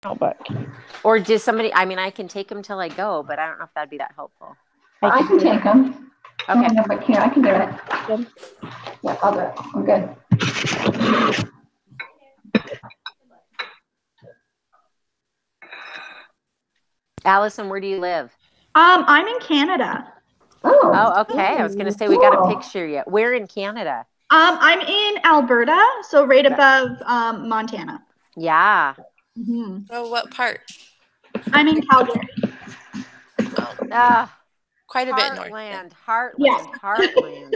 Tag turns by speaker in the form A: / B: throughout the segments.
A: notebook.
B: Or does somebody, I mean, I can take them till I go, but I don't know if that'd be that helpful.
C: I can take them.
B: Okay.
C: But here, I can do it. Good. Yeah, I'll do it. I'm good.
B: Allison, where do you live?
D: I'm in Canada.
B: Oh, okay. I was going to say we got a picture yet. Where in Canada?
D: I'm in Alberta, so right above Montana.
B: Yeah.
D: Mm-hmm.
E: Oh, what part?
D: I'm in Calgary.
E: Quite a bit north.
B: Heartland.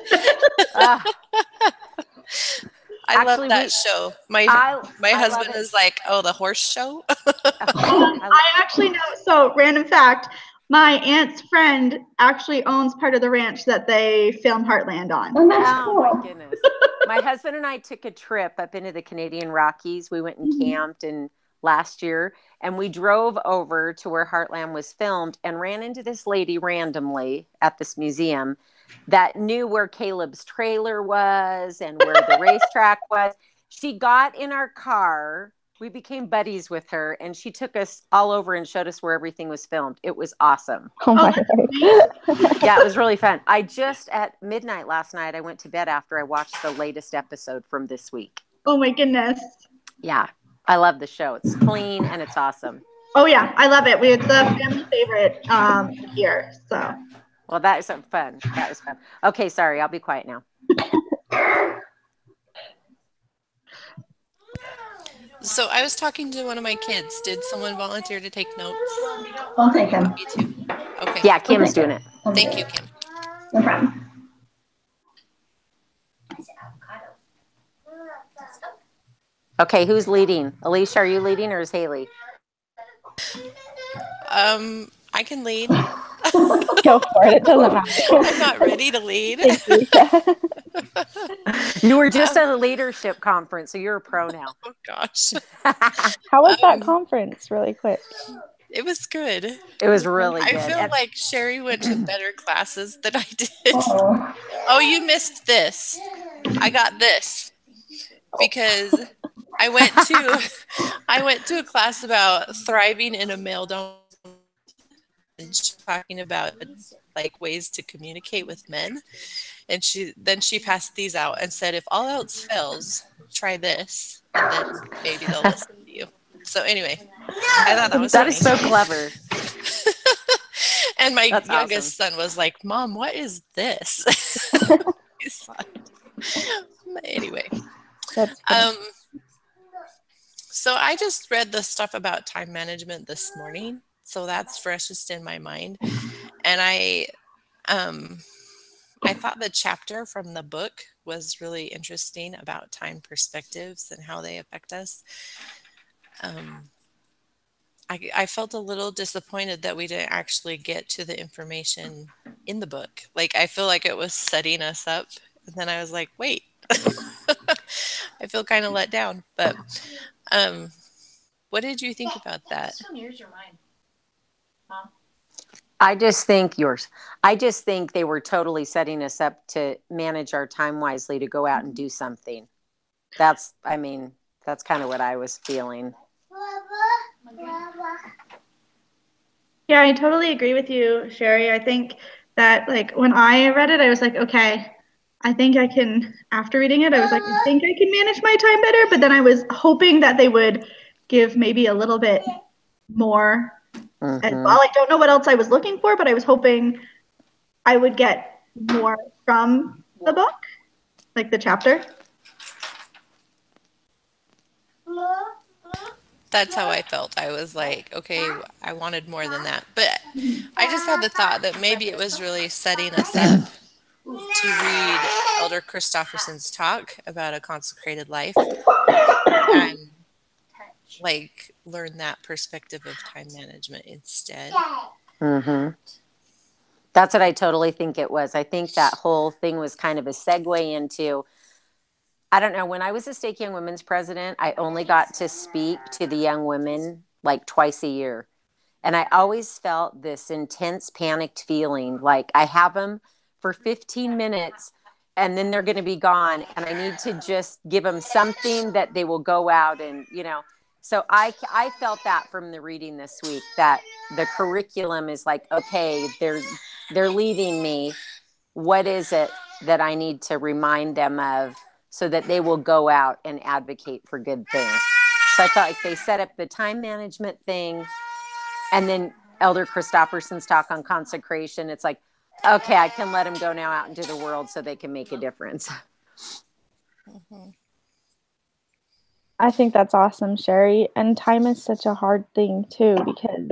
E: I love that show. My husband is like, oh, the horse show?
D: I actually know. So, random fact, my aunt's friend actually owns part of the ranch that they filmed Heartland on.
C: Oh, that's cool.
B: My goodness. My husband and I took a trip up into the Canadian Rockies. We went and camped last year, and we drove over to where Heartland was filmed and ran into this lady randomly at this museum that knew where Caleb's trailer was and where the racetrack was. She got in our car. We became buddies with her, and she took us all over and showed us where everything was filmed. It was awesome.
A: Oh my God.
B: Yeah, it was really fun. I just, at midnight last night, I went to bed after I watched the latest episode from this week.
D: Oh my goodness.
B: Yeah, I love the show. It's clean and it's awesome.
D: Oh yeah, I love it. It's a family favorite here. So.
B: Well, that is fun. That was fun. Okay, sorry. I'll be quiet now.
E: So I was talking to one of my kids. Did someone volunteer to take notes?
C: I'll take them.
E: Me too. Okay.
B: Yeah, Kim's doing it.
E: Thank you, Kim.
C: No problem.
B: Okay, who's leading? Alicia, are you leading or is Haley?
E: I can lead.
A: Go for it. It doesn't matter.
E: I'm not ready to lead.
B: You were just at a leadership conference, so you're a pro now.
E: Oh, gosh.
A: How was that conference, really quick?
E: It was good.
B: It was really good.
E: I feel like Sherry went to better classes than I did.
C: Uh-oh.
E: Oh, you missed this. I got this because I went to a class about thriving in a male-dominated, talking about like ways to communicate with men, and she passed these out and said, if all else fails, try this, and then maybe they'll listen to you. So anyway, I thought that was
B: that is so clever.
E: And my youngest son was like, Mom, what is this? Anyway, so I just read the stuff about time management this morning. So that's freshest in my mind. And I thought the chapter from the book was really interesting about time perspectives and how they affect us. I felt a little disappointed that we didn't actually get to the information in the book. Like, I feel like it was setting us up. And then I was like, wait, I feel kind of let down. But what did you think about that?
F: Which one is your mind? Mom?
B: I just think they were totally setting us up to manage our time wisely to go out and do something. That's kind of what I was feeling.
D: Yeah, I totally agree with you, Sherry. I think that, like, when I read it, I was like, okay, I think I can, after reading it, I was like, I think I can manage my time better. But then I was hoping that they would give maybe a little bit more.
B: Mm-hmm.
D: And while I don't know what else I was looking for, but I was hoping I would get more from the book, like the chapter.
E: That's how I felt. I was like, okay, I wanted more than that. But I just had the thought that maybe it was really setting us up to read Elder Christofferson's talk about a consecrated life and like learn that perspective of time management instead.
B: Mm-hmm. That's what I totally think it was. I think that whole thing was kind of a segue into, I don't know, when I was a Stake Young Women's president, I only got to speak to the young women like twice a year. And I always felt this intense panicked feeling like I have them for 15 minutes and then they're going to be gone. And I need to just give them something that they will go out and, So I felt that from the reading this week, that the curriculum is like, okay, they're leaving me. What is it that I need to remind them of so that they will go out and advocate for good things? So I thought like they set up the time management thing, and then Elder Christopherson's talk on consecration. It's like, okay, I can let them go now out into the world so they can make a difference.
E: Mhm.
A: I think that's awesome, Sherry. And time is such a hard thing too, because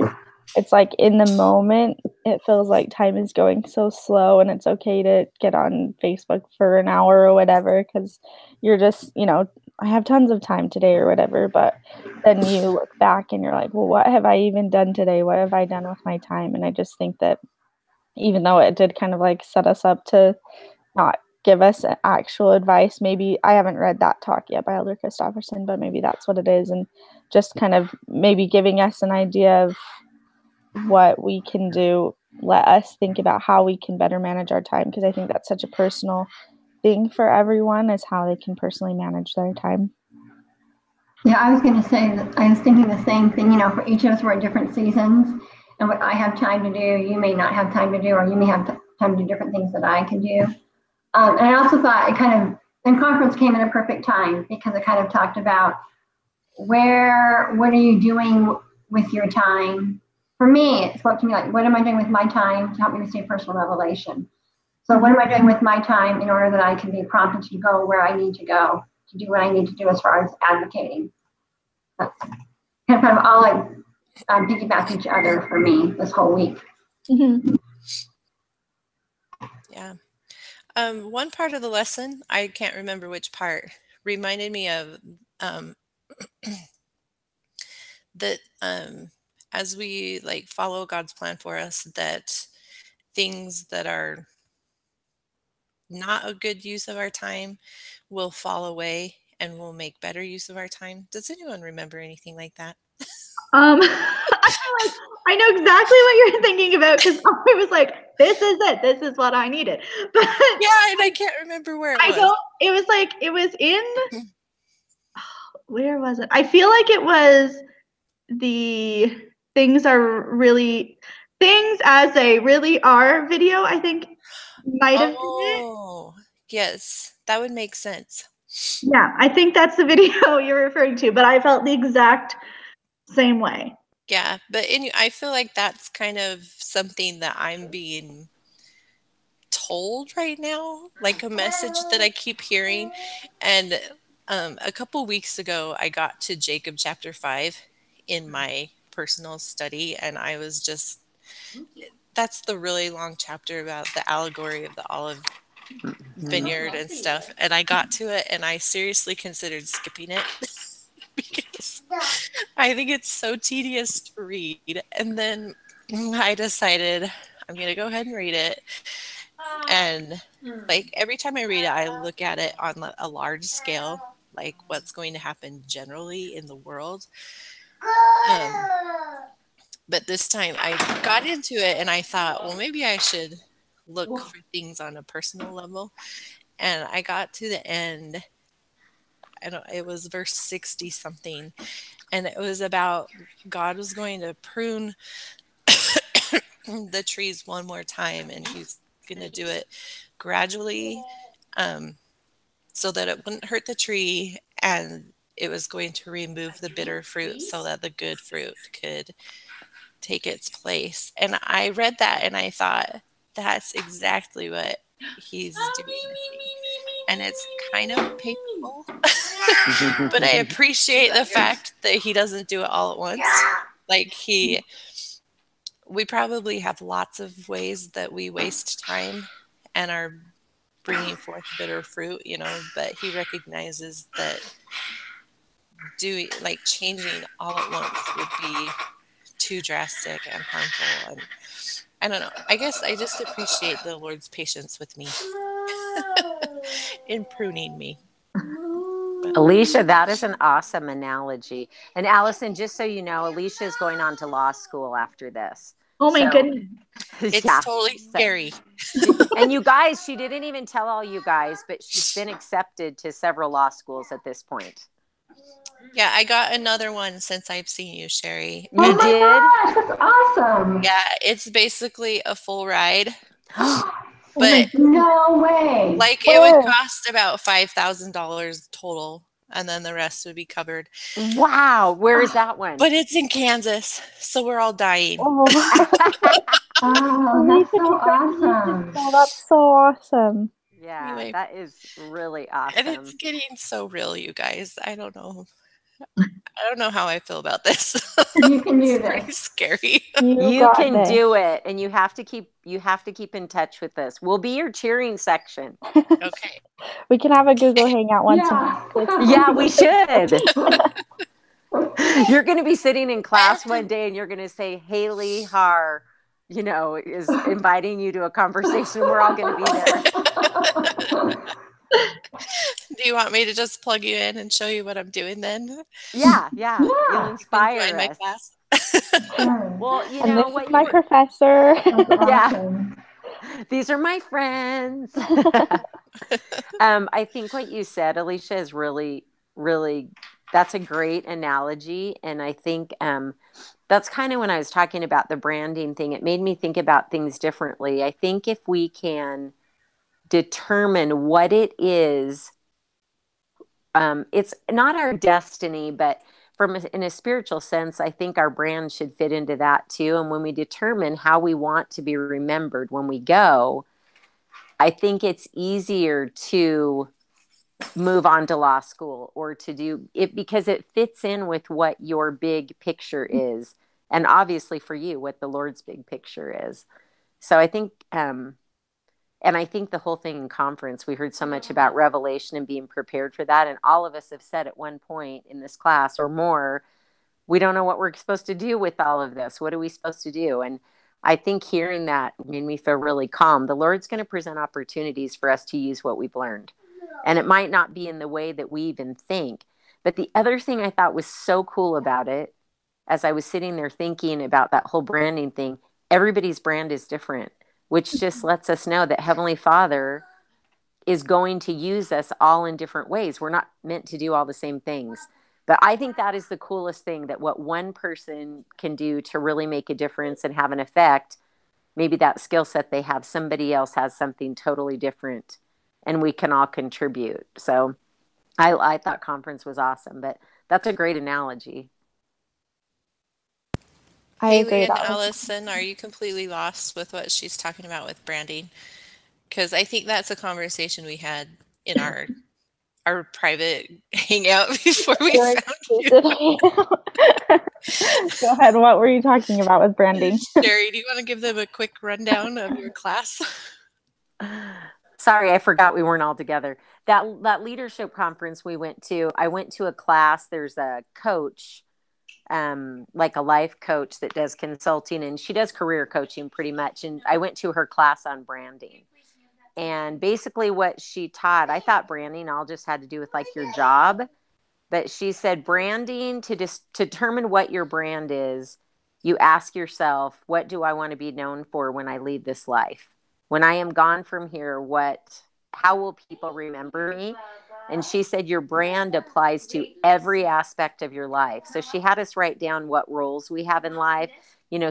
A: it's like in the moment, it feels like time is going so slow, and it's okay to get on Facebook for an hour or whatever, because you're just, I have tons of time today or whatever. But then you look back and you're like, well, what have I even done today? What have I done with my time? And I just think that even though it did kind of like set us up to not give us actual advice. Maybe I haven't read that talk yet by Elder Christopherson, but maybe that's what it is. And just kind of maybe giving us an idea of what we can do. Let us think about how we can better manage our time, because I think that's such a personal thing for everyone, is how they can personally manage their time.
C: Yeah, I was going to say that I was thinking the same thing. For each of us, we're at different seasons, and what I have time to do, you may not have time to do, or you may have time to do different things that I can do. And I also thought and conference came at a perfect time, because it kind of talked about what are you doing with your time? For me, it spoke to me like, what am I doing with my time to help me receive personal revelation? So what am I doing with my time in order that I can be prompted to go where I need to go, to do what I need to do as far as advocating? That's kind of all like piggyback each other for me this whole week.
A: Mm-hmm.
E: Yeah. One part of the lesson, I can't remember which part, reminded me of that as we like follow God's plan for us, that things that are not a good use of our time will fall away and we'll make better use of our time. Does anyone remember anything like that?
D: I know exactly what you're thinking about, because I was like, this is it. This is what I needed. But
E: yeah, and I can't remember where it was.
D: It was in, where was it? I feel like it was the things as they really are video, I think might have been it.
E: Oh, yes, that would make sense.
D: Yeah, I think that's the video you're referring to, but I felt the exact same way.
E: Yeah, but I feel like that's kind of something that I'm being told right now, like a message that I keep hearing. And a couple weeks ago, I got to Jacob chapter 5 in my personal study, and I was just, that's the really long chapter about the allegory of the olive vineyard and stuff. And I got to it, and I seriously considered skipping it. Because I think it's so tedious to read. And then I decided I'm going to go ahead and read it. And like every time I read it, I look at it on a large scale, like what's going to happen generally in the world. But this time I got into it and I thought, well, maybe I should look for things on a personal level. And I got to the end. It was verse 60 something, and it was about God was going to prune the trees one more time, and he's going to do it gradually, so that it wouldn't hurt the tree, and it was going to remove the bitter fruit so that the good fruit could take its place. And I read that and I thought, that's exactly what he's doing. And it's kind of painful, but I appreciate the fact that he doesn't do it all at once. Like we probably have lots of ways that we waste time and are bringing forth bitter fruit, but he recognizes that changing all at once would be too drastic and harmful. And I don't know. I guess I just appreciate the Lord's patience with me in pruning me.
B: Alicia, that is an awesome analogy. And Allison, just so you know, Alicia is going on to law school after this.
D: Oh my goodness.
E: It's totally scary.
B: And you guys, she didn't even tell all you guys, but she's been accepted to several law schools at this point.
E: Yeah, I got another one since I've seen you, Sherry.
C: Oh
B: You
C: my
B: did?
C: gosh, that's awesome.
E: Yeah, it's basically a full ride,
A: Oh
E: but
A: my goodness.
C: No way.
E: like it would
A: Where?
E: cost about $5,000 total, and then the rest would be covered.
B: Wow. Where is that one?
E: But it's in Kansas, so we're all dying.
A: Oh,
C: Oh,
A: we need
C: that's
A: to
C: so
A: be friends with you,
C: awesome.
A: Crystal. That's so awesome.
B: Yeah,
E: Anyway,
B: that is really
E: and it's
B: awesome.
E: getting so real, you guys. I don't know. I don't know how I feel about this.
C: You can do
E: It's pretty
C: this.
E: scary.
A: You
B: You
A: got
B: can
A: this.
B: do it, and you have to keep in touch with us. We'll be your cheering section.
E: Okay.
A: We can have a Google Hangout once a
C: Yeah.
A: month with you.
B: Yeah, we should. You're going to be sitting in class one day and you're going to say Haley Har, is inviting you to a conversation. We're all going to be there.
E: Do you want me to just plug you in and show you what I'm doing then?
B: Yeah.
C: Yeah.
B: You'll
E: You can
B: inspire
E: join my
B: us.
E: class.
C: Sure.
B: Well,
A: And this
B: what
A: is
B: you
A: my
B: were.
A: professor.
C: That's
B: Yeah.
C: awesome.
B: These are my friends. I think what you said, Alicia, is really, really, that's a great analogy. And I think that's kind of when I was talking about the branding thing, it made me think about things differently. I think if we can determine what it is, it's not our destiny, but in a spiritual sense, I think our brand should fit into that too. And when we determine how we want to be remembered when we go, I think it's easier to move on to law school or to do it because it fits in with what your big picture is. And obviously for you, what the Lord's big picture is. So I think, and I think the whole thing in conference, we heard so much about revelation and being prepared for that. And all of us have said at one point in this class or more, we don't know what we're supposed to do with all of this. What are we supposed to do? And I think hearing that made me feel really calm. The Lord's going to present opportunities for us to use what we've learned. And it might not be in the way that we even think. But the other thing I thought was so cool about it, as I was sitting there thinking about that whole branding thing, everybody's brand is different, which just lets us know that Heavenly Father is going to use us all in different ways. We're not meant to do all the same things. But I think that is the coolest thing, that what one person can do to really make a difference and have an effect, maybe that skill set they have, somebody else has something totally different and we can all contribute. So I thought conference was awesome, but that's a great analogy.
A: I
E: Haley
A: agree.
E: and
A: That was
E: Allison, are you completely lost with what she's talking about with branding? Because I think that's a conversation we had in our private hangout before we
A: your
E: found you.
A: exclusive. Go ahead. What were you talking about with branding?
E: Sherry, do you want to give them a quick rundown of your class?
B: Sorry, I forgot we weren't all together. That leadership conference we went to, I went to a class. There's a coach, like a life coach that does consulting, and she does career coaching pretty much. And I went to her class on branding. And basically what she taught, I thought branding all just had to do with like your job. But she said branding, to determine what your brand is, you ask yourself, what do I want to be known for when I leave this life? When I am gone from here, how will people remember me? And she said your brand applies to every aspect of your life. So she had us write down what roles we have in life,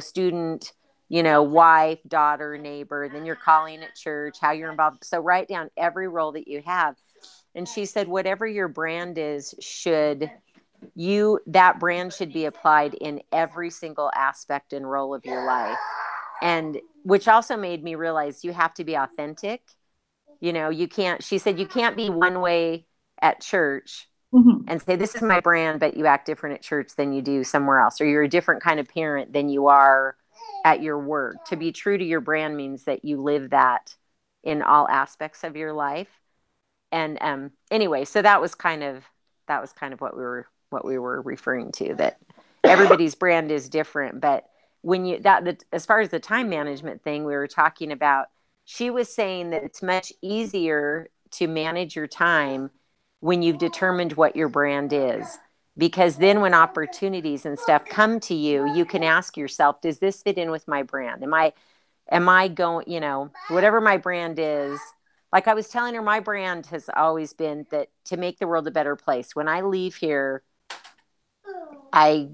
B: student, wife, daughter, neighbor, then your calling at church, how you're involved. So write down every role that you have. And she said, whatever your brand is, that brand should be applied in every single aspect and role of your life. And which also made me realize you have to be authentic. She said, you can't be one way at church and say, this is my brand, but you act different at church than you do somewhere else. Or you're a different kind of parent than you are at your work. To be true to your brand means that you live that in all aspects of your life. And anyway, so that was kind of what we were referring to, that everybody's brand is different. But as far as the time management thing we were talking about, she was saying that it's much easier to manage your time when you've determined what your brand is. Because then when opportunities and stuff come to you, you can ask yourself, does this fit in with my brand? Am I going, whatever my brand is, like I was telling her, my brand has always been that to make the world a better place. When I leave here, I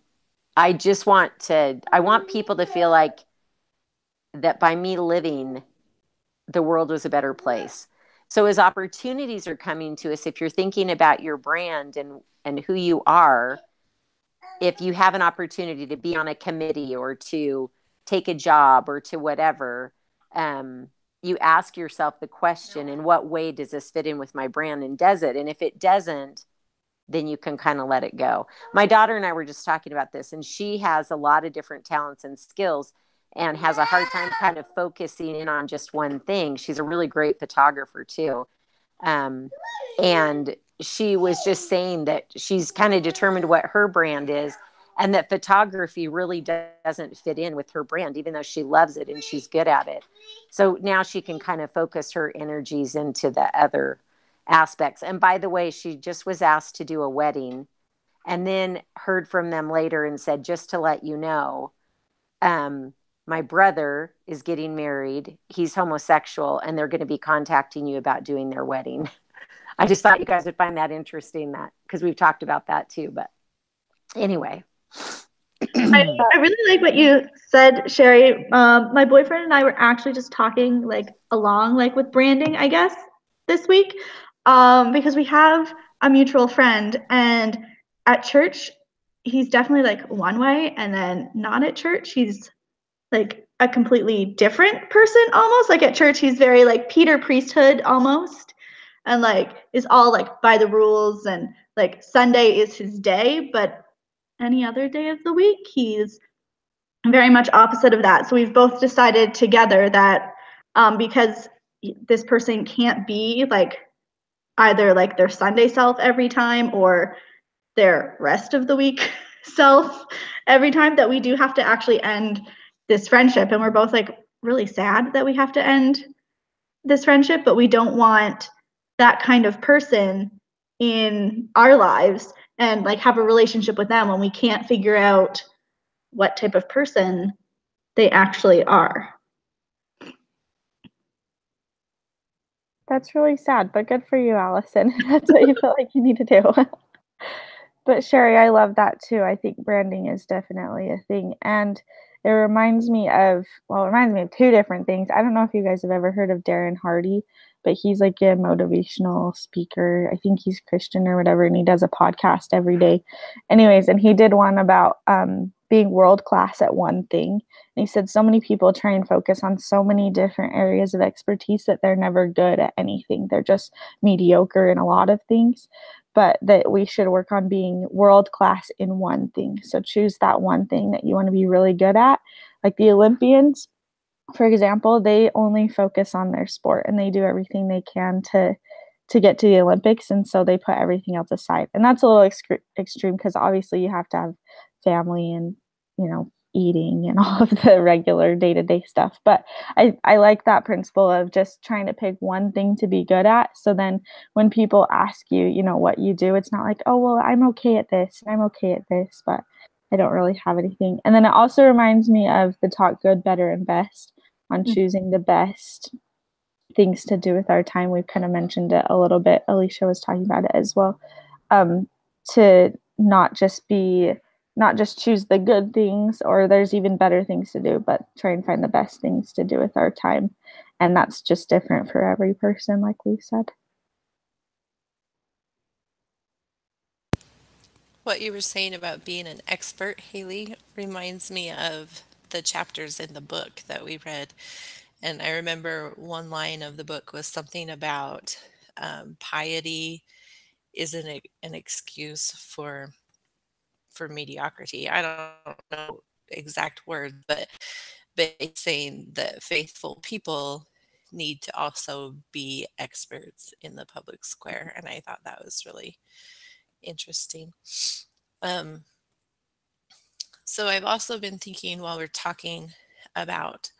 B: just I want people to feel like that by me living, the world was a better place. So as opportunities are coming to us, if you're thinking about your brand and who you are, if you have an opportunity to be on a committee or to take a job or to whatever, you ask yourself the question, in what way does this fit in with my brand, and does it? And if it doesn't, then you can kind of let it go. My daughter and I were just talking about this, and she has a lot of different talents and skills and has a hard time kind of focusing in on just one thing. She's a really great photographer too. And she was just saying that she's kind of determined what her brand is, and that photography really doesn't fit in with her brand, even though she loves it and she's good at it. So now she can kind of focus her energies into the other aspects. And by the way, she just was asked to do a wedding, and then heard from them later and said, just to let you know, my brother is getting married. He's homosexual, and they're going to be contacting you about doing their wedding. I just thought you guys would find that interesting, that because we've talked about that too. But anyway.
D: I really like what you said, Sherry. My boyfriend and I were actually just talking with branding, I guess, this week, because we have a mutual friend, and at church, he's definitely like one way, and then not at church, he's like a completely different person almost. Like at church, he's very like Peter priesthood almost, and like is all like by the rules, and like Sunday is his day, but any other day of the week, he's very much opposite of that. So we've both decided together that because this person can't be like either like their Sunday self every time or their rest of the week self every time, that we do have to actually end this friendship. And we're both like really sad that we have to end this friendship, but we don't want that kind of person in our lives and like have a relationship with them when we can't figure out what type of person they actually are.
A: That's really sad, but good for you, Allison. That's what you feel like you need to do. But Sherry, I love that too. I think branding is definitely a thing. And it reminds me of two different things. I don't know if you guys have ever heard of Darren Hardy, but he's like a motivational speaker. I think he's Christian or whatever, and he does a podcast every day. Anyways, and he did one about being world class at one thing. And he said so many people try and focus on so many different areas of expertise that they're never good at anything. They're just mediocre in a lot of things, but that we should work on being world class in one thing. So choose that one thing that you want to be really good at. Like the Olympians, for example, they only focus on their sport and they do everything they can to get to the Olympics. And so they put everything else aside. And that's a little extreme because obviously you have to have family and, eating and all of the regular day-to-day stuff. But I like that principle of just trying to pick one thing to be good at. So then when people ask you, what you do, it's not like, oh, well, I'm okay at this and I'm okay at this, but I don't really have anything. And then it also reminds me of the talk good, better, and best on choosing the best things to do with our time. We've kind of mentioned it a little bit. Alicia was talking about it as well. To not just choose the good things or there's even better things to do, but try and find the best things to do with our time. And that's just different for every person, like we said.
E: What you were saying about being an expert, Haley, reminds me of the chapters in the book that we read. And I remember one line of the book was something about piety isn't an excuse for mediocrity. I don't know exact words, but it's saying that faithful people need to also be experts in the public square. And I thought that was really interesting. So I've also been thinking while we're talking about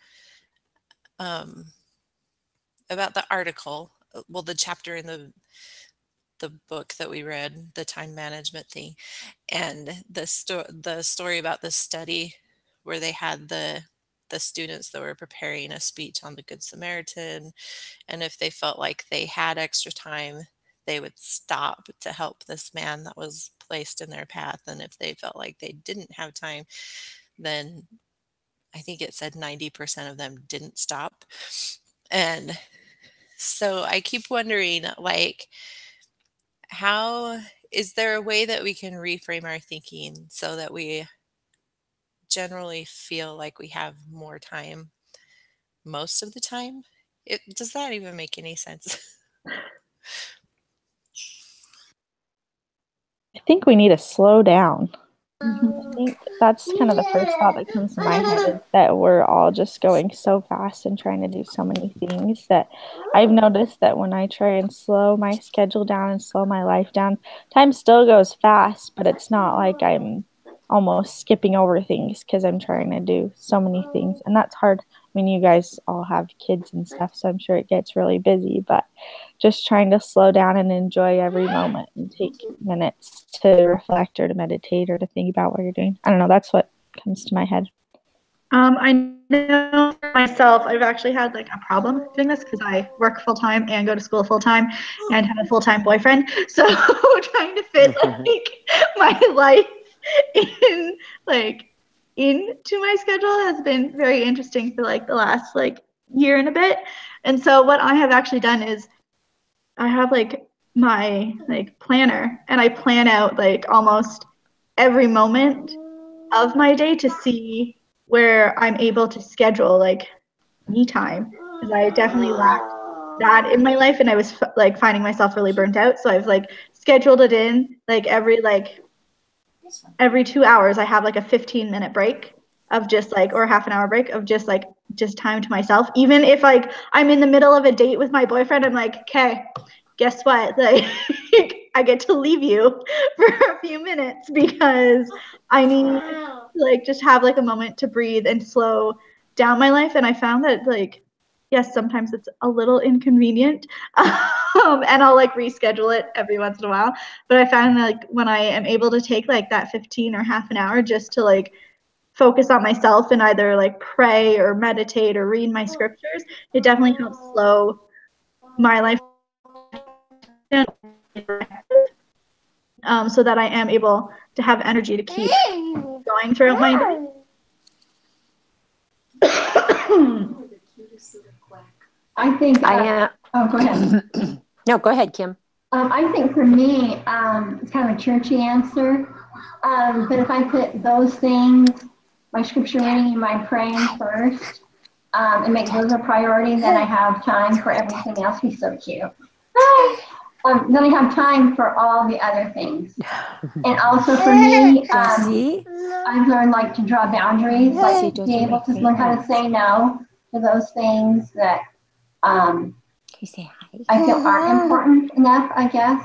E: the article, the chapter in the book that we read, the time management thing, and the story about the study where they had the students that were preparing a speech on the Good Samaritan, and if they felt like they had extra time, they would stop to help this man that was placed in their path. And if they felt like they didn't have time, then I think it said 90% of them didn't stop. And so I keep wondering, like, how is there a way that we can reframe our thinking so that we generally feel like we have more time most of the time? Does that even make any sense?
A: I think we need to slow down.
C: Mhm.
A: I think that's kind of the first thought that comes to my head, is that we're all just going so fast and trying to do so many things that I've noticed that when I try and slow my schedule down and slow my life down, time still goes fast, but it's not like I'm almost skipping over things because I'm trying to do so many things. And that's hard. I mean, you guys all have kids and stuff, so I'm sure it gets really busy, but just trying to slow down and enjoy every moment and take minutes to reflect or to meditate or to think about what you're doing. I don't know. That's what comes to my head.
D: I know for myself, I've actually had like a problem doing this because I work full time and go to school full time and have a full time boyfriend. So trying to fit like my life in like into my schedule has been very interesting for like the last like year and a bit. And so what I have actually done is I have like my like planner, and I plan out like almost every moment of my day to see where I'm able to schedule like me time, because I definitely lacked that in my life, and I was like finding myself really burnt out. So I've like scheduled it in like every 2 hours I have like a 15-minute break of just like, or half an hour break of just like just time to myself. Even if like I'm in the middle of a date with my boyfriend, I'm like, okay, guess what? Like I get to leave you for a few minutes because I need to like just have like a moment to breathe and slow down my life. And I found that like, yes, sometimes it's a little inconvenient. And I'll like reschedule it every once in a while. But I found like when I am able to take like that 15 or half an hour just to like focus on myself and either like pray or meditate or read my scriptures, it definitely helps slow my life down, so that I am able to have energy to keep going throughout my day.
C: I think
B: I am.
C: Oh, go ahead.
B: No, go ahead, Kim.
C: I think for me, it's kind of a churchy answer. But if I put those things, my scripture reading and my praying first, and make those a priority, then I have time for everything else. He's so cute. Then I have time for all the other things. And also for me, I've learned like to draw boundaries, like be able to learn how to say no to those things that
B: Can you say hi?
C: I feel aren't important enough, I guess.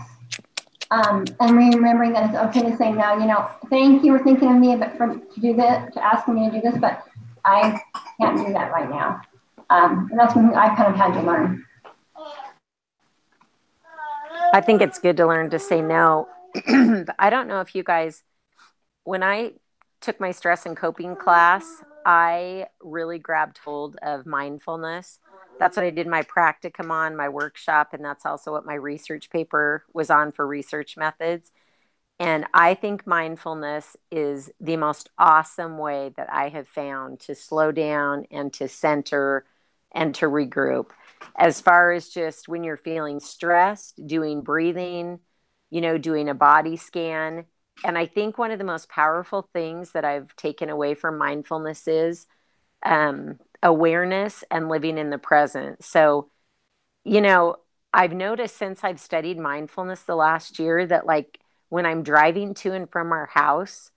C: And remembering that it's okay to say no. You know, thank you for thinking of me, but to do this, to asking me to do this, but I can't do that right now. And that's when I kind of had to learn.
B: I think it's good to learn to say no. But I don't know if you guys, when I took my stress and coping class, I really grabbed hold of mindfulness. That's what I did my practicum on, my workshop, and that's also what my research paper was on for research methods. And I think mindfulness is the most awesome way that I have found to slow down and to center and to regroup. As far as just when you're feeling stressed, doing breathing, doing a body scan. And I think one of the most powerful things that I've taken away from mindfulness is awareness and living in the present. So, I've noticed since I've studied mindfulness the last year that like when I'm driving to and from our house,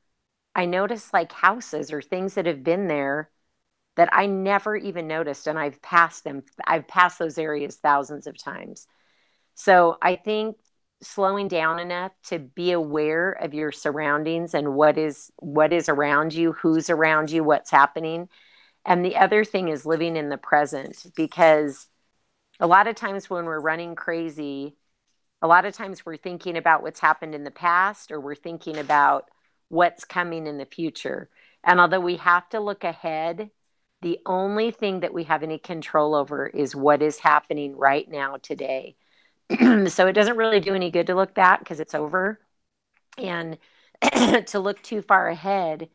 B: I notice like houses or things that have been there that I never even noticed. And I've passed them. I've passed those areas thousands of times. So I think slowing down enough to be aware of your surroundings and what is around you, who's around you, what's happening. And the other thing is living in the present, because a lot of times when we're running crazy, a lot of times we're thinking about what's happened in the past, or we're thinking about what's coming in the future. And although we have to look ahead, the only thing that we have any control over is what is happening right now today. So it doesn't really do any good to look back because it's over. And to look too far ahead,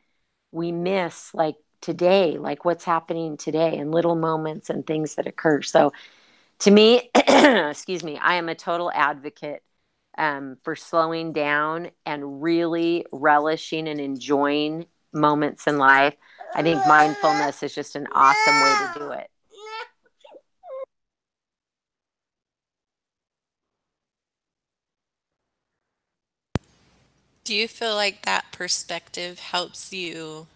B: we miss like today, like what's happening today and little moments and things that occur. So to me, excuse me, I am a total advocate for slowing down and really relishing and enjoying moments in life. I think mindfulness is just an awesome way to do it.
E: Do you feel like that perspective helps you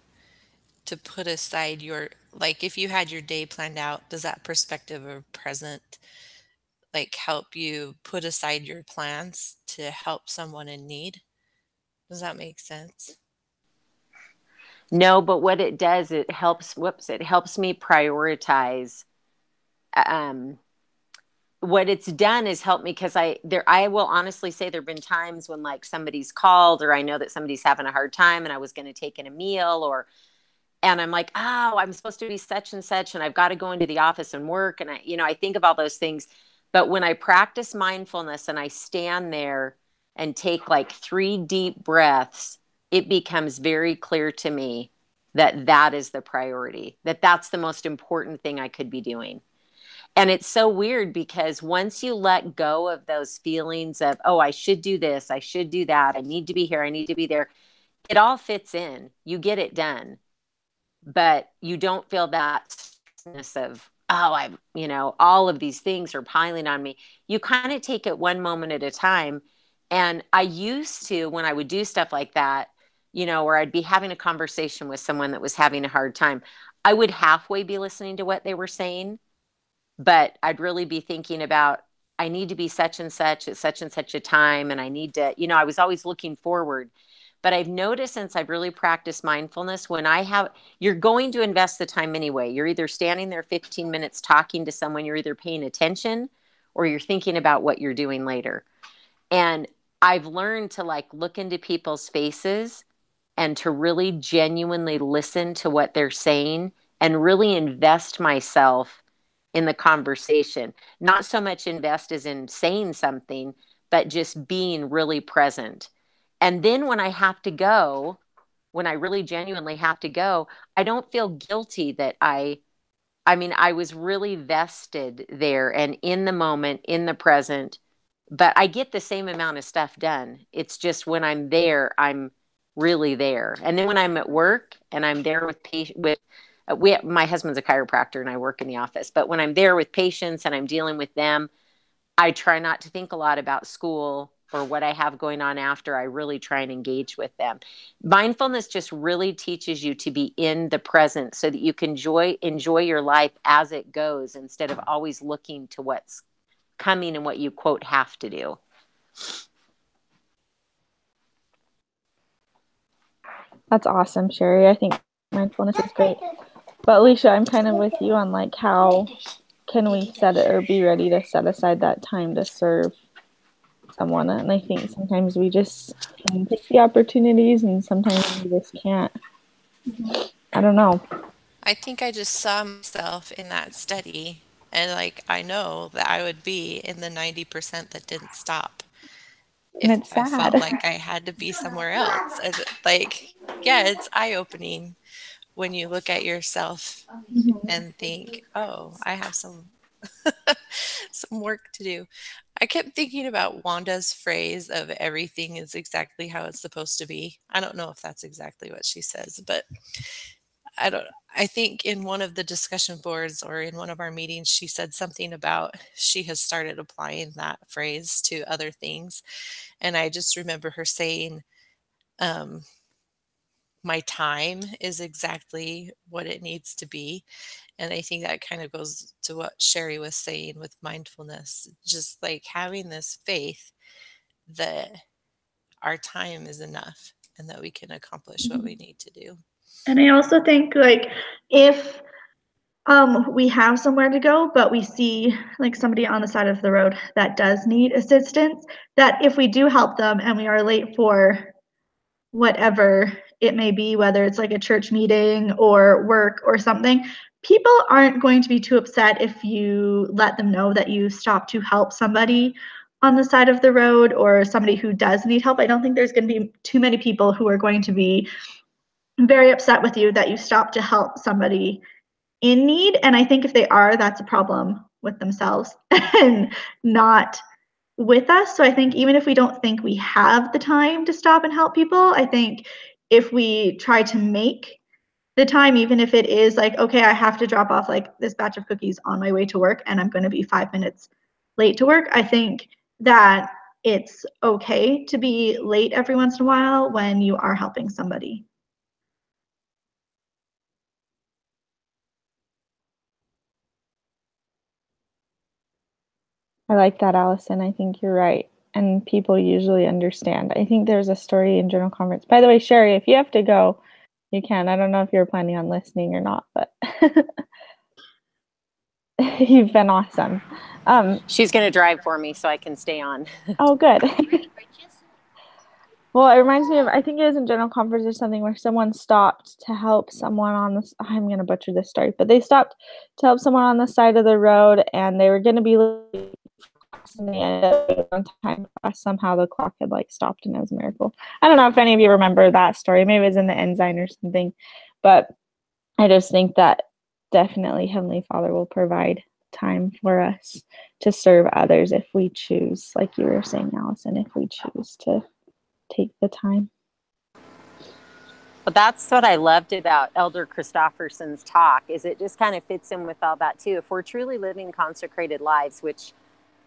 E: to put aside your, like if you had your day planned out, does that perspective of present like help you put aside your plans to help someone in need? Does that make sense?
B: No, but what it does, it helps, it helps me prioritize. Um, what it's done is help me because I will honestly say there've been times when like somebody's called or I know that somebody's having a hard time and I was going to take in a meal or and I'm like, oh, I'm supposed to be such and I've got to go into the office and work. And I think of all those things. But when I practice mindfulness and I stand there and take like 3 deep breaths, it becomes very clear to me that that is the priority, that that's the most important thing I could be doing. And it's so weird because once you let go of those feelings of, oh, I should do this, I should do that, I need to be here, I need to be there, it all fits in. You get it done, but you don't feel that sense of, oh, all of these things are piling on me. You kind of take it one moment at a time. And I used to, when I would do stuff like that, where I'd be having a conversation with someone that was having a hard time, I would halfway be listening to what they were saying, but I'd really be thinking about, I need to be such and such at such and such a time. And I need to, I was always looking forward. But I've noticed since I've really practiced mindfulness, you're going to invest the time anyway. You're either standing there 15 minutes talking to someone, you're either paying attention or you're thinking about what you're doing later. And I've learned to like look into people's faces and to really genuinely listen to what they're saying and really invest myself in the conversation. Not so much invest as in saying something, but just being really present. And then when I have to go, when I really genuinely have to go, I don't feel guilty that I was really vested there and in the moment, in the present, but I get the same amount of stuff done. It's just when I'm there, I'm really there. And then when I'm at work and I'm there my husband's a chiropractor and I work in the office, but when I'm there with patients and I'm dealing with them, I try not to think a lot about school or what I have going on after. I really try and engage with them. Mindfulness just really teaches you to be in the present so that you can enjoy your life as it goes instead of always looking to what's coming and what you, quote, have to do.
A: That's awesome, Sherry. I think mindfulness is great. But Alicia, I'm kind of with you on like how can we set it or be ready to set aside that time to serve someone. And I think sometimes we just can take the opportunities and sometimes we just can't. I don't know.
E: I think I just saw myself in that study and like I know that I would be in the 90% that didn't stop
A: And
E: if
A: it's
E: I felt
A: sad.
E: like I had to be somewhere else. Like, yeah, it's eye-opening when you look at yourself and think, oh, I have some work to do. I kept thinking about Wanda's phrase of everything is exactly how it's supposed to be. I don't know if that's exactly what she says, but I think in one of the discussion boards or in one of our meetings, she said something about she has started applying that phrase to other things. And I just remember her saying, my time is exactly what it needs to be. And I think that kind of goes to what Sherry was saying with mindfulness, just like having this faith that our time is enough and that we can accomplish what we need to do.
D: And I also think like if we have somewhere to go, but we see like somebody on the side of the road that does need assistance, that if we do help them and we are late for whatever it may be, whether it's like a church meeting or work or something, people aren't going to be too upset if you let them know that you stopped to help somebody on the side of the road or somebody who does need help, I don't think there's going to be too many people who are going to be very upset with you that you stop to help somebody in need. And I think if they are, that's a problem with themselves and not with us. So I think even if we don't think we have the time to stop and help people, I think if we try to make the time, even if it is like, okay, I have to drop off like this batch of cookies on my way to work and I'm going to be 5 minutes late to work, I think that it's okay to be late every once in a while when you are helping somebody.
A: I like that, Allison. I think you're right. And people usually understand. I think there's a story in Journal Conference. By the way, Sherry, if you have to go, you can. I don't know if you're planning on listening or not, but you've been awesome.
B: She's going to drive for me so I can stay on.
A: Oh, good. Well, it reminds me of, I think it was in General Conference or something where someone stopped to help someone on this. I'm going to butcher this story, but they stopped to help someone on the side of the road and they were going to be late and they ended up on time. Somehow the clock had like stopped and it was a miracle. I don't know if any of you remember that story. Maybe it was in the Ensign or something, but I just think that definitely Heavenly Father will provide time for us to serve others if we choose, like you were saying, Allison, if we choose to take the time.
B: But that's what I loved about Elder Christofferson's talk, is it just kind of fits in with all that too. If we're truly living consecrated lives, which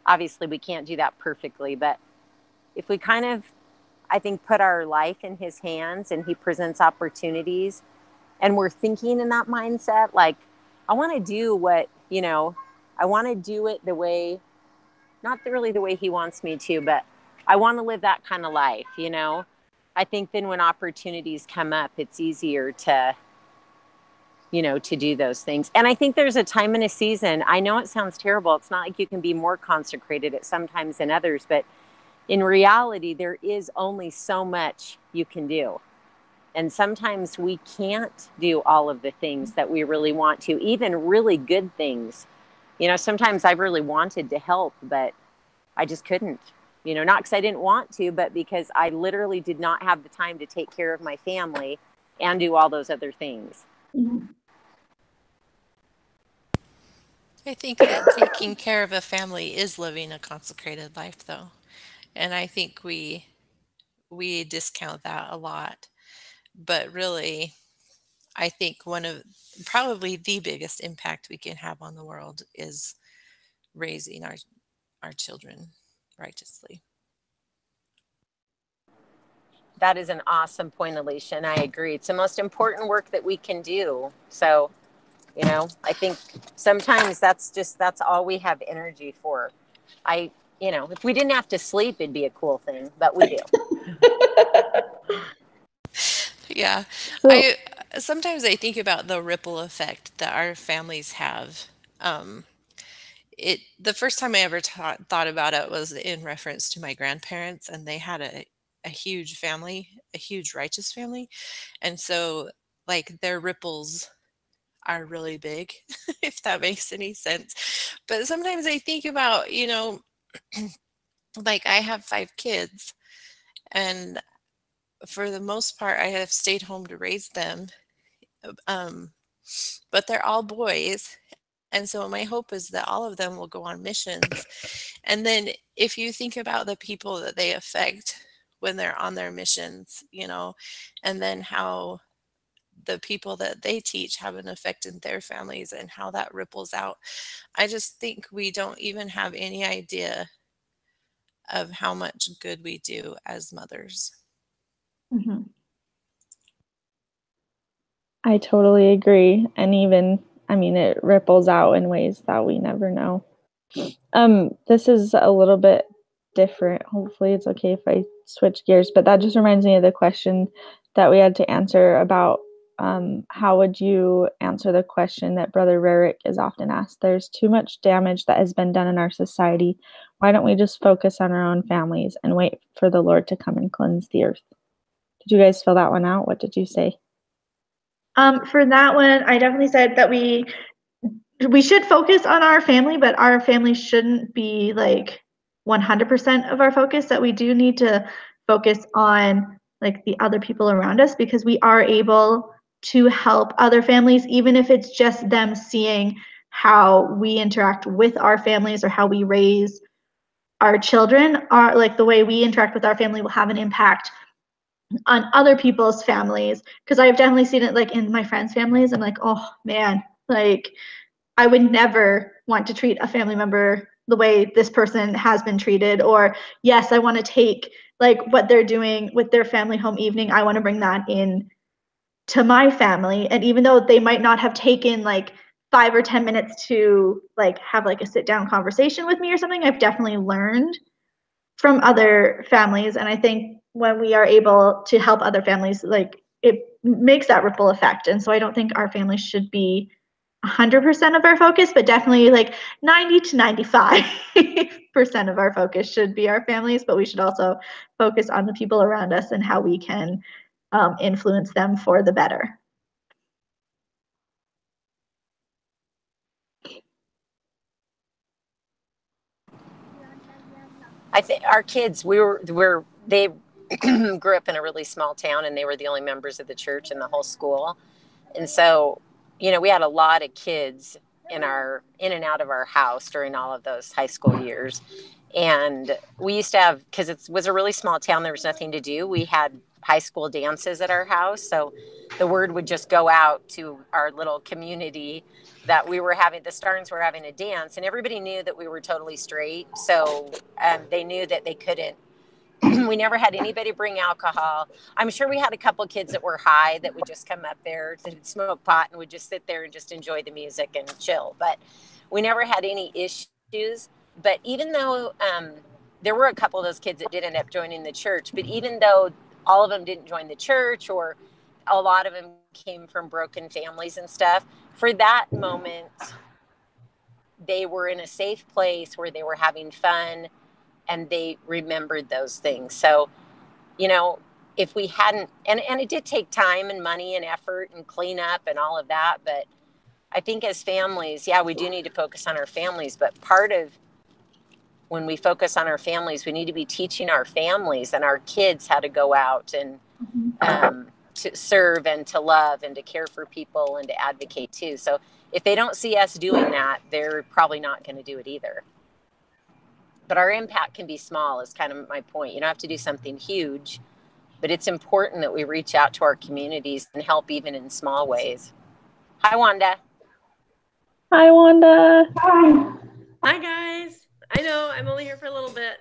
B: obviously we can't do that perfectly, but if we kind of, I think, put our life in his hands and he presents opportunities and we're thinking in that mindset, like, I want to do what, I want to do it the way, not really the way he wants me to, but I want to live that kind of life, I think then when opportunities come up, it's easier to, to do those things. And I think there's a time and a season. I know it sounds terrible. It's not like you can be more consecrated at some times than others, but in reality, there is only so much you can do. And sometimes we can't do all of the things that we really want to, even really good things. Sometimes I've really wanted to help, but I just couldn't. Not because I didn't want to, but because I literally did not have the time to take care of my family and do all those other things.
E: I think that taking care of a family is living a consecrated life, though. And I think we discount that a lot. But really, I think one of probably the biggest impact we can have on the world is raising our children righteously.
B: That is an awesome point, Alicia, and I agree. It's the most important work that we can do. So, I think sometimes that's all we have energy for. If we didn't have to sleep, it'd be a cool thing, but we do.
E: Yeah. Sometimes I think about the ripple effect that our families have. The first time I ever thought about it was in reference to my grandparents, and they had a huge family, a huge righteous family. And so like their ripples are really big, if that makes any sense. But sometimes I think about, like I have 5 kids, and for the most part, I have stayed home to raise them. But they're all boys. And so my hope is that all of them will go on missions. And then if you think about the people that they affect when they're on their missions, and then how the people that they teach have an effect in their families and how that ripples out, I just think we don't even have any idea of how much good we do as mothers.
D: Mm-hmm.
A: I totally agree. And even, it ripples out in ways that we never know. This is a little bit different. Hopefully it's okay if I switch gears, but that just reminds me of the question that we had to answer about how would you answer the question that Brother Rarick is often asked? There's too much damage that has been done in our society. Why don't we just focus on our own families and wait for the Lord to come and cleanse the earth? Did you guys fill that one out? What did you say?
D: For that one, I definitely said that we should focus on our family, but our family shouldn't be like 100% of our focus, that we do need to focus on like the other people around us, because we are able to help other families, even if it's just them seeing how we interact with our families or how we raise our children. Are like the way we interact with our family will have an impact on other people's families, because I've definitely seen it like in my friends' families. I'm like, oh man, like I would never want to treat a family member the way this person has been treated. Or yes, I want to take like what they're doing with their family home evening, I want to bring that in to my family. And even though they might not have taken like 5 or 10 minutes to like have like a sit down conversation with me or something, I've definitely learned from other families. And I think when we are able to help other families, like it makes that ripple effect. And so I don't think our families should be 100% of our focus, but definitely like 90 to 95% of our focus should be our families. But we should also focus on the people around us and how we can influence them for the better.
B: I think our kids, they grew up in a really small town, and they were the only members of the church in the whole school. And so, we had a lot of kids in and out of our house during all of those high school years. And we used to have, because it was a really small town, there was nothing to do. We had high school dances at our house. So the word would just go out to our little community that the Starnes were having a dance, and everybody knew that we were totally straight. So they knew that they couldn't. We never had anybody bring alcohol. I'm sure we had a couple kids that were high that would just come up there to smoke pot and would just sit there and just enjoy the music and chill. But we never had any issues. But even though there were a couple of those kids that did end up joining the church, but even though all of them didn't join the church, or a lot of them came from broken families and stuff, for that moment, they were in a safe place where they were having fun, and they remembered those things. So, if we hadn't, and it did take time and money and effort and cleanup and all of that, but I think as families, yeah, we do need to focus on our families. But part of when we focus on our families, we need to be teaching our families and our kids how to go out and to serve and to love and to care for people and to advocate too. So if they don't see us doing that, they're probably not going to do it either. But our impact can be small, is kind of my point. You don't have to do something huge, but it's important that we reach out to our communities and help even in small ways. Hi, Wanda.
A: Hi, Wanda.
G: Hi, guys. I know I'm only here for a little bit.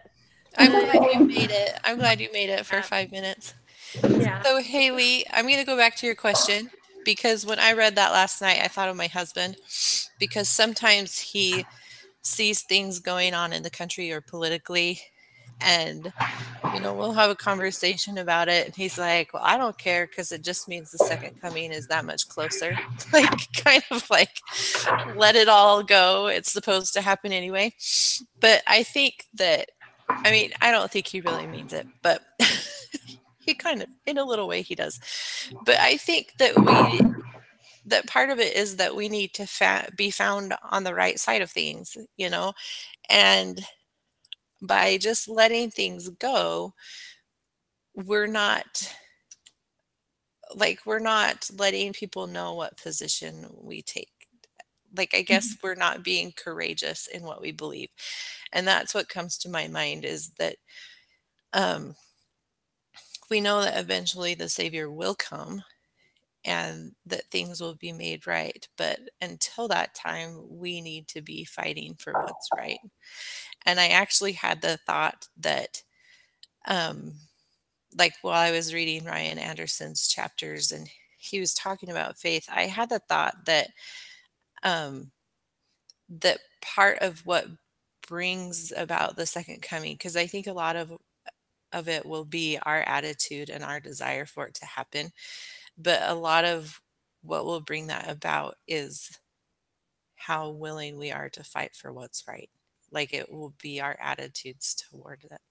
E: I'm glad you made it. I'm glad you made it for 5 minutes.
G: Yeah.
E: So, Haley, I'm going to go back to your question, because when I read that last night, I thought of my husband, because sometimes he sees things going on in the country or politically, and we'll have a conversation about it, and he's like, well, I don't care, because it just means the second coming is that much closer. Like, kind of like, let it all go, it's supposed to happen anyway. But I think that, I don't think he really means it, but he kind of, in a little way, he does. But I think that that part of it is that we need to be found on the right side of things, and by just letting things go, we're not letting people know what position we take. Like, I guess we're not being courageous in what we believe. And that's what comes to my mind, is that we know that eventually the Savior will come and that things will be made right. But until that time, we need to be fighting for what's right. And I actually had the thought that, like, while I was reading Ryan Anderson's chapters and he was talking about faith, I had the thought that that part of what brings about the second coming, because I think a lot of it will be our attitude and our desire for it to happen, but a lot of what will bring that about is how willing we are to fight for what's right. Like, it will be our attitudes toward it.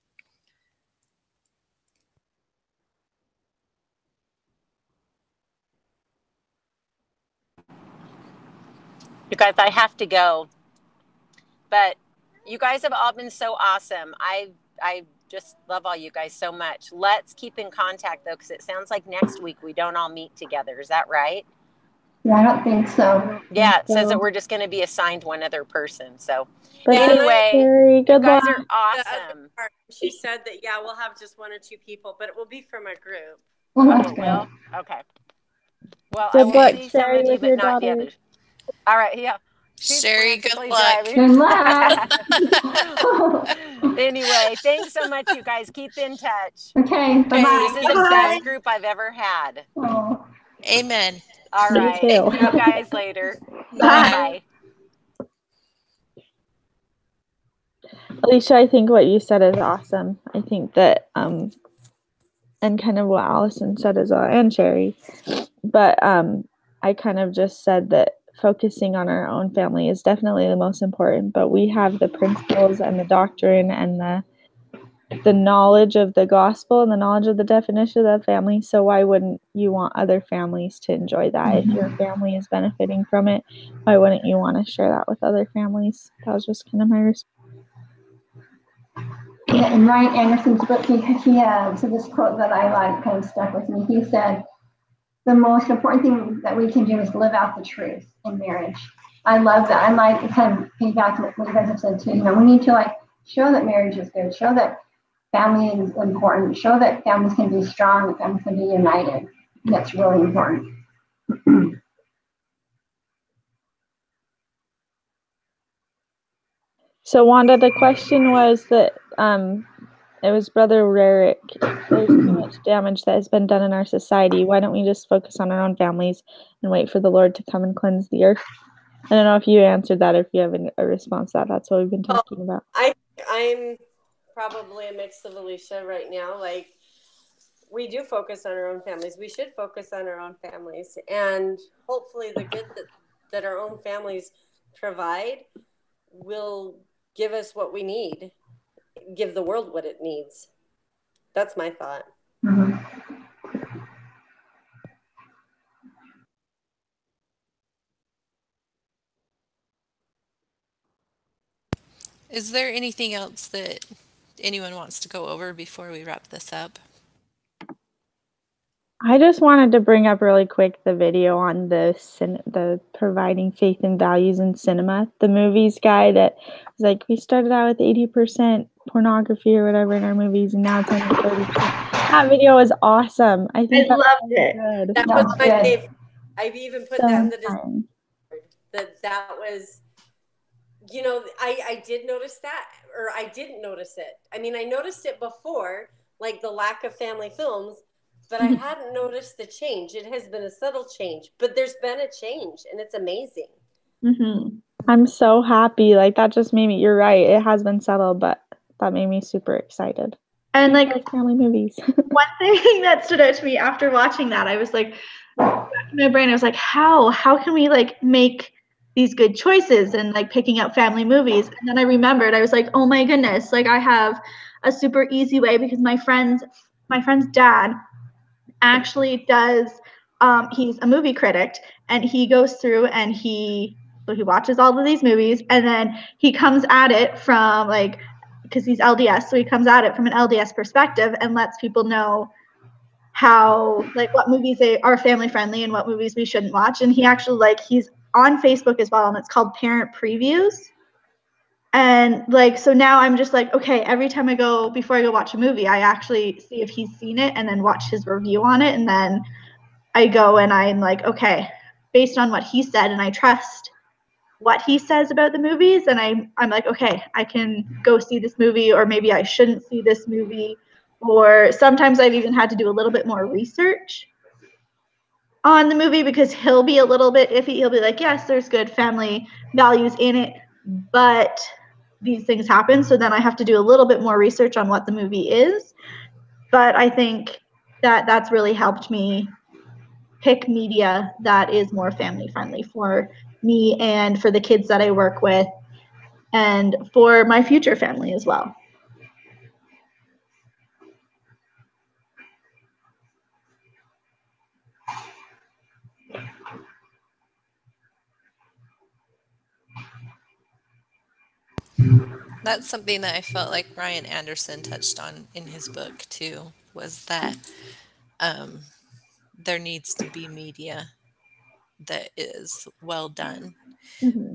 B: You guys, I have to go, but You guys have all been so awesome. I just love all you guys so much. Let's keep in contact though, because it sounds like next week we don't all meet together. Is that right?
C: Yeah, I don't think so.
B: Yeah, it says
A: So-
B: that we're just going to be assigned one other person. So
A: But thanks,
B: anyway,
A: Sherry.
B: you
A: Good
B: guys
A: luck.
B: are
G: The other
B: awesome.
G: part, she said that, yeah, we'll have just 1 or 2 people, but it will be from a group.
C: Well,
B: Oh,
C: that's
B: it
C: good.
B: will? Okay. Well, I
A: Good
B: will
A: luck,
B: see some
A: Sherry,
B: of you,
A: with
B: but
A: your
B: not the
A: daughter.
B: others. All right, yeah. She's
E: Sherry, good
B: frantically
E: luck.
B: driving.
C: Good luck.
B: Anyway, thanks so much, you guys. Keep in touch.
C: Okay, bye-bye.
B: This is the best group I've ever had.
C: Oh.
E: Amen.
B: All
A: Me
B: right.
A: too.
B: See you guys later.
E: Bye.
B: Bye.
A: Alicia, I think what you said is awesome. I think that and kind of what Allison said as well, and Sherry. But I kind of just said that focusing on our own family is definitely the most important, but we have the principles and the doctrine and the knowledge of the gospel and the knowledge of the definition of the family. So why wouldn't you want other families to enjoy that? If your family is benefiting from it, why wouldn't you want to share that with other families? That was just kind of my response.
C: Yeah, in Ryan Anderson's book, he so this quote that I like kind of stuck with me. He said, the most important thing that we can do is live out the truth in marriage. I love that. I like kind of piggyback to what you guys have said too. You know, we need to like show that marriage is good, show that family is important, show that families can be strong, that families can be united. That's really important.
A: So Wanda, the question was that it was Brother Rarick. There's too much damage that has been done in our society. Why don't we just focus on our own families and wait for the Lord to come and cleanse the earth? I don't know if you answered that, or if you have a response to that. That's what we've been talking about.
G: I'm probably a mix of Alicia right now. Like, we do focus on our own families. We should focus on our own families. And hopefully the good that our own families provide will give us what we need, give the world what it needs. That's my thought.
C: Mm-hmm.
E: Is there anything else that anyone wants to go over before we wrap this up?
A: I just wanted to bring up really quick the video on the providing faith and values in cinema. The movies guy that was like, we started out with 80% pornography or whatever in our movies, and now it's only 30%. That video was awesome. I think
D: I
A: that's
D: loved
A: really
D: it.
A: good.
G: That
C: That's
G: was my
C: good.
G: favorite. I've even put
A: So
G: that in the
A: inspiring.
G: that was, you know, I did notice that, or I didn't notice it. I mean, I noticed it before, like the lack of family films, but I hadn't noticed the change. It has been a subtle change, but there's been a change, and it's amazing.
A: Mm-hmm. I'm so happy. Like, that just made me, you're right, it has been subtle, but that made me super excited.
D: And like
A: Like family movies.
D: one thing that stood out to me after watching that, I was like, back in my brain, I was like, how can we like make these good choices and like picking out family movies? And then I remembered, I was like, oh my goodness, like I have a super easy way because my friend's dad actually does he's a movie critic, and he goes through and he watches all of these movies, and then he comes at it from like, because he's LDS, so he comes at it from an LDS perspective and lets people know how, like, what movies are family friendly and what movies we shouldn't watch. And he actually, like, he's on Facebook as well, and it's called Parent Previews. And like, so now I'm just like, okay, every time before I go watch a movie, I actually see if he's seen it and then watch his review on it. And then I go and I'm like, okay, based on what he said, and I trust what he says about the movies, and I'm like, okay, I can go see this movie, or maybe I shouldn't see this movie. Or sometimes I've even had to do a little bit more research on the movie because he'll be a little bit iffy. He'll be like, yes, there's good family values in it, but these things happen. So then I have to do a little bit more research on what the movie is. But I think that that's really helped me pick media that is more family friendly for me and for the kids that I work with and for my future family as well.
E: That's something that I felt like Ryan Anderson touched on in his book too, was that there needs to be media that is well done,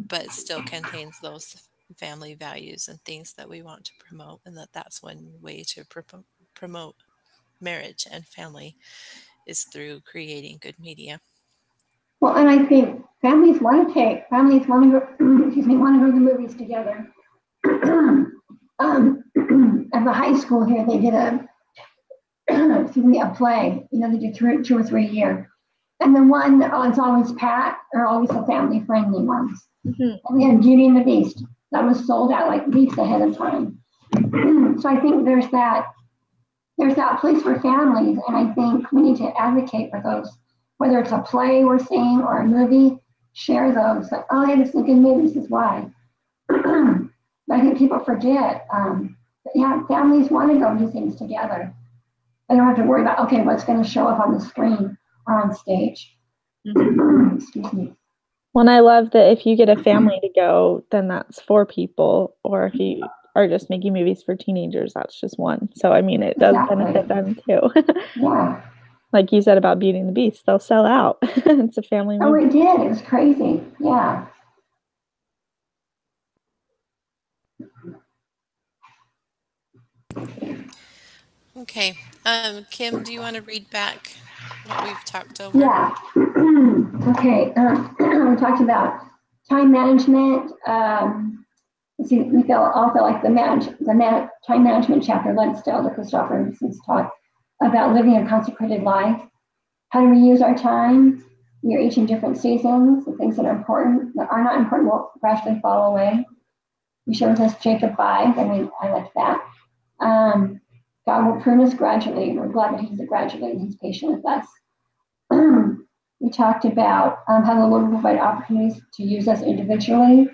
E: but still contains those family values and things that we want to promote, and that's one way to promote marriage and family is through creating good media.
C: Well, and I think families want to go, want to go to the movies together. At the high school here, they did a play. They do 2 or 3 a year. And the one that's always packed are always the family-friendly ones. And we had Beauty and the Beast. That was sold out like weeks ahead of time. So I think there's that place for families, and I think we need to advocate for those, whether it's a play we're seeing or a movie, share those. Like, oh, yeah, this is a good movie, this is why. I think people forget, families want to go do things together. They don't have to worry about, okay, what's going to show up on the screen or on stage. Excuse me.
A: Well, and I love that if you get a family to go, then that's 4 people, or if you are just making movies for teenagers, that's just 1. So, I mean, it does benefit them too.
C: Yeah.
A: Like you said about Beauty and the Beast, they'll sell out. It's a family movie.
C: Oh, it did. It was crazy. Yeah.
E: Okay. Kim, do you want to read back what we've talked over?
C: Yeah. Okay. We talked about time management. We all feel like the time management chapter led to Elder Christofferson's talk about living a consecrated life. How do we use our time? We are each in different seasons. The things that are important, that are not important, will gradually fall away. We share with us Jacob 5. I like that. God will prune us gradually. We're glad that He's gradually and He's patient with us. We talked about how the Lord will provide opportunities to use us individually.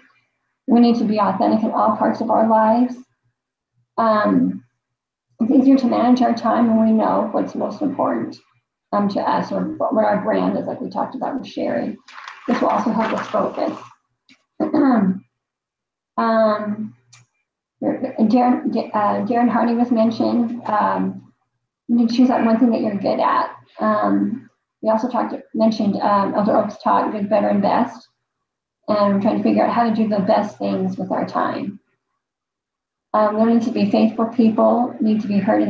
C: We need to be authentic in all parts of our lives. It's easier to manage our time when we know what's most important to us, or what our brand is, like we talked about with Sherry. This will also help us focus. Darren Hardy was mentioned. You need to choose out one thing that you're good at. We also mentioned Elder Oaks taught good, better, and best. And we're trying to figure out how to do the best things with our time. Learning to be faithful people need to be heard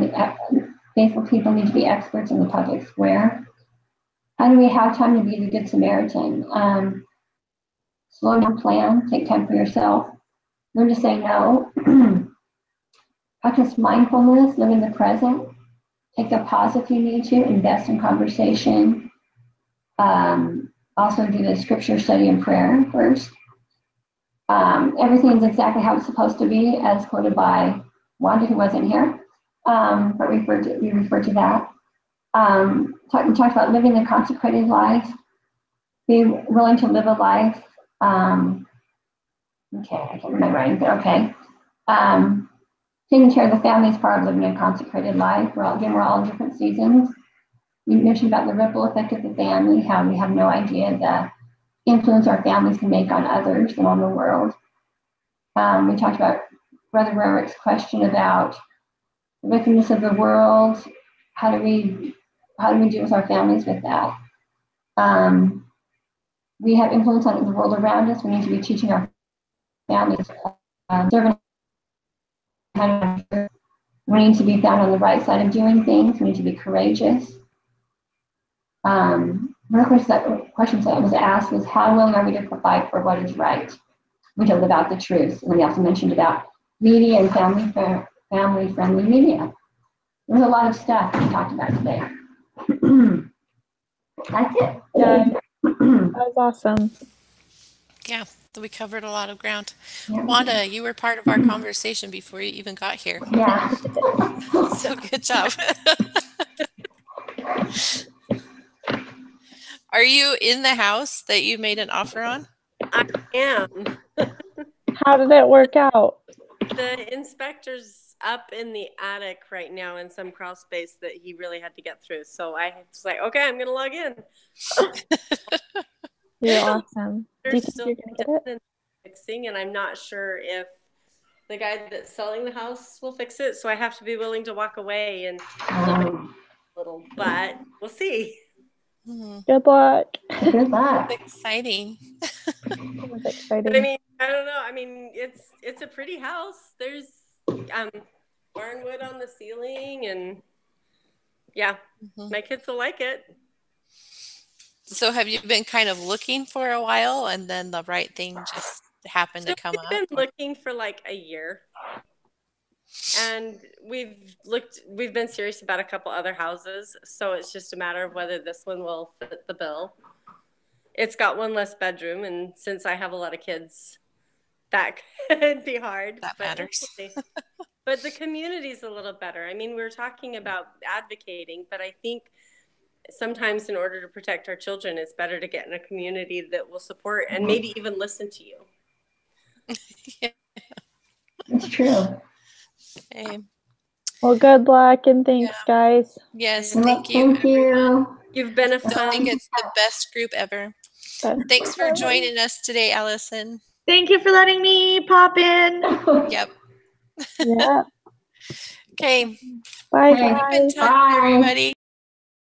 C: faithful people need to be experts in the public square. How do we have time to be the Good Samaritan? Slow down, plan, take time for yourself. Learn to say no. Practice mindfulness, live in the present. Take a pause if you need to, invest in conversation. Also do the scripture study and prayer first. Everything's exactly how it's supposed to be, as quoted by Wanda, who wasn't here, but we refer to that. We talked about living a consecrated life. Be willing to live a life. Okay, I can't remember writing, but okay. Taking care of the family is part of living a consecrated life. We're all in different seasons. We mentioned about the ripple effect of the family, how we have no idea the influence our families can make on others and on the world. We talked about Brother Rarick's question about the wickedness of the world. How do we deal with our families with that? We have influence on the world around us. We need to be teaching our families. We need to be found on the right side of doing things. We need to be courageous. One of the questions that was asked was, how willing are we to fight for what is right? We to live out the truth. And we also mentioned about media and family-friendly media. There's a lot of stuff we talked about today. That's it.
A: Yeah, that was awesome.
E: Yeah, we covered a lot of ground. Yeah. Wanda, you were part of our conversation before you even got here.
C: Yeah.
E: So good job. Are you in the house that you made an offer on?
G: I am.
A: How did it work out?
G: The inspector's up in the attic right now in some crawl space that he really had to get through. So I was like, okay, I'm going to log in.
A: You're awesome.
G: They're still fixing, and I'm not sure if the guy that's selling the house will fix it. So I have to be willing to walk away and live a little, but we'll see.
A: Good luck.
C: Good luck.
E: Exciting.
A: It was
G: But I
A: exciting.
G: mean, I don't know. I mean, it's a pretty house. There's barnwood on the ceiling, and yeah, my kids will like it.
E: So have you been kind of looking for a while and then the right thing just happened to come up?
G: We've been looking for like a year. And we've been serious about a couple other houses. So it's just a matter of whether this one will fit the bill. It's got one less bedroom. And since I have a lot of kids, that could be hard.
E: That matters.
G: But the community's a little better. I mean, we're talking about advocating, but I think sometimes in order to protect our children, it's better to get in a community that will support and maybe even listen to you.
E: Yeah.
C: It's true.
E: Okay.
A: Well, good luck and thanks, guys.
E: Yes,
C: Good luck.
E: thank you.
C: Thank you.
G: You've been a
E: I think it's the best group ever.
A: Best
E: Thanks for
A: ever.
E: joining us today, Allison.
D: Thank you for letting me pop in.
E: Yep.
A: Yeah.
E: Okay.
A: Bye,
C: Okay.
A: guys.
E: Keep in touch,
C: Bye.
E: everybody.